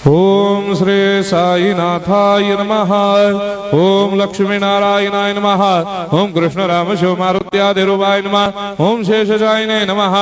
ओम श्री साईनाथाय नमः। ओम लक्ष्मी नारायणाय नमः। ओम कृष्ण राम शिव मारुत्यादिरूपाय नमः। ओम शेषशायिने नमः।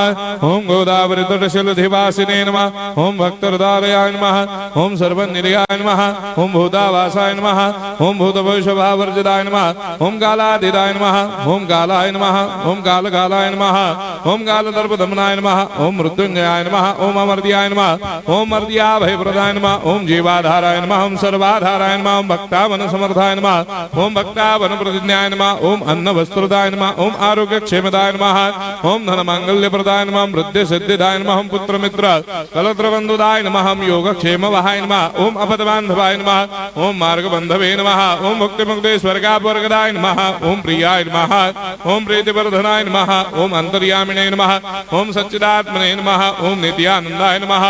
ओम गोदावरी तटशिलधिवासिने नमः। ओम भक्तहृदयाय नमः। ओम सर्वनिलयाय नमः। ओम भूतावासाय नमः। ओम भूतभविष्यभावर्जिताय नमः। ओम कालाधीराय नमः। ओम कालाय नमः। ओम कालकालाय नमः। ओम कालदर्पदमनाय नमः। ओम मृत्युंजयाय नमः। ओम अमर्त्याय नमः। ओम मर्त्याभयप्रदाय नमः। ओम जीवाधाराय नमः। ओम सर्वाधाराय नमः। ओम भक्तावन समर्थाय नमः। ओम भक्तावन प्रतिज्ञाय नमः। ओम अन्न वस्त्रदाय नमः। ओम आरोग्य क्षेमदाय नमः। ओम धन मांगल्य प्रदाय नमः। ओम वृद्धि सिद्धिदाय नमः। ओम पुत्र मित्र कलत्र बंधुदाय नमः। ओम योग क्षेम वहाय नमः। ओम अपद बांधवाय नमः। ओम मार्ग बंधवे नमः। ओम मुक्ति मुक्ति स्वर्गापवर्गदाय नमः। ओम प्रियाय नमः। ओम प्रीतिवर्धनाय नमः। ओम अंतर्यामिने नमः। ओम सच्चिदात्मने नमः। ओम नित्यानंदाय नमः।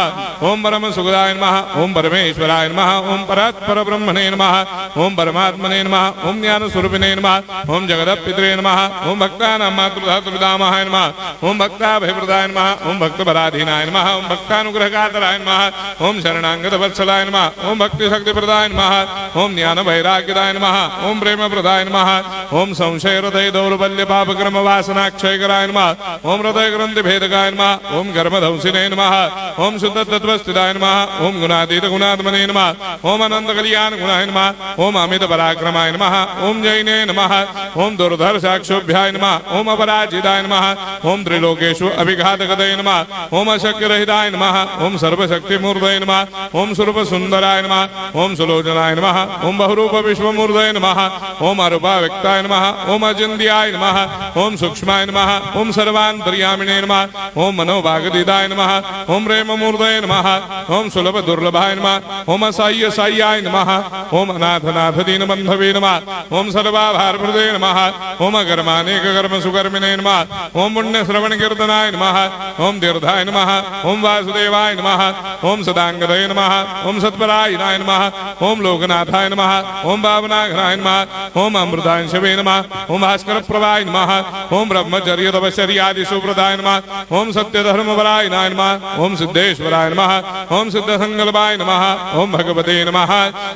ओम परम सुखदाय नमः। ओम परमेश्वराय नमः। ओम परात्पर ब्रह्मणे नमः। ओम परमात्मने नमः। ओम ज्ञान स्वरूपिणे नमः। ओम जगदपितरे नमः। ओम भक्तानां मातृधातृपितामहाय नमः। ओम भक्ताभयप्रदाय नमः। ओम भक्तपराधीनाय नमः। ओम भक्तानुग्रहकातराय नमः। ओम शरणागत वत्सलाय नमः। ओम भक्ति शक्ति प्रदाय नमः। ओम ज्ञान वैराग्यदाय नमः। ओम प्रेम प्रदाय नमः। ओम संशय हृदय दौर्बल्य पाप कर्म वासना क्षयकराय नमः। ओम हृदय ग्रंथि भेदकाय नमः। ओम कर्मधंसिने नमः। ओम शुद्ध तत्वस्थिताय नमः। ओम गुणातीत गुणात्मने नमः। ओम अनंत कल्याण गुणाय नमः। ओम अमित पराक्रमाय नमः। ओम जैने नमः। ओम दुर्धर साक्षोभ्याय नमः। ओम अपराजिताय नमः। ओम त्रिलोकेषु अभिघातगतये नमः। ओम अशक्य रहिताय नमः। ओम सर्वशक्ति मूर्तये नमः। ओम स्वरूप सुंदराय नमः। ओम सुलोचनाय नमः। ओम बहुरूप विश्वमूर्तये नमः। ओम अरूपाव्यक्ताय नमः। ओम अचिन्त्याय नमः। ओम सूक्ष्माय नमः। ओम सर्वान्तर्यामिने नमः। ओम मनोभागदिदाय नमः। ओम प्रेम मूर्तये नमः। ओम सुलभ दुर्लभाय नमः। ओम असह्य साह्याय नमः। ओम अनाथनाथ दीनबंधवे नमः। ओम सर्वाभारप्रदे नमः। ओम अकर्मानेक कर्म सुकर्मिणे नमः। ओम पुण्य श्रवण कीर्तनाय नमः। ओम तीर्थाय नमः। ओम वासुदेवाय नमः। ओम सदांगदये नमः। ओम सत्परायणाय नमः। ओम लोकनाथाय नमः। ओम भावनाघनाय नमः। ओम अमृतांशवे नमः। ओम भास्कर प्रभाय नमः। ओम ब्रह्मचर्य तपश्चर्यादि सुप्रदाय नमः। ओम सत्य धर्मपरायणाय नमः। ओम सिद्धेश्वराय नमः। ओम सिद्ध संकल्पाय नमः। ओम भगवते नमः।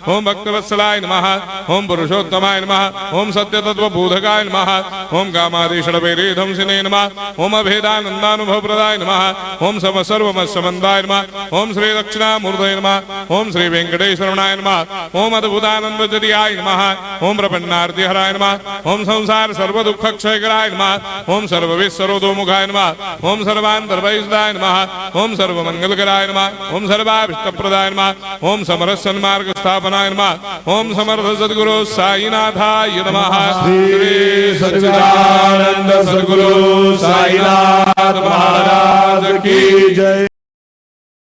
ओम भक्तवत्सलाय नमः। ओम पुरुषोत्तमाय नमः। ओम सत्य तत्व बोधकाय नमः। ओम कामादिषडभैरेधंसिने नमः। ओम अभेदानंदानुभव प्रदाय नमः। ओम सम सर्वमस्समन्दाय नमः। ओम श्री दक्षिणामूर्तये नमः। ओम श्री वेंकटेश्वरनाय नमः। ओम अद्भुतानंदचर्याय नमः। ओम प्रपन्नार्तिहराय नमः। ओम संसार सर्व दुःख क्षयकराय नमः। ओम सर्वविस्सरोदोमुखाय नमः। ओम सर्वान्तर्वैसदाय नमः। ओम सर्वमंगलकराय नमः। ओम सर्वाभिष्टप्रदाय नमः। ओम समरस सन्मार्ग स्थापनाय नमः। ओम समर्थ सद्गुरु साईनाथाय नमः। श्री सच्चिदानंद सद्गुरु साईनाथ महाराज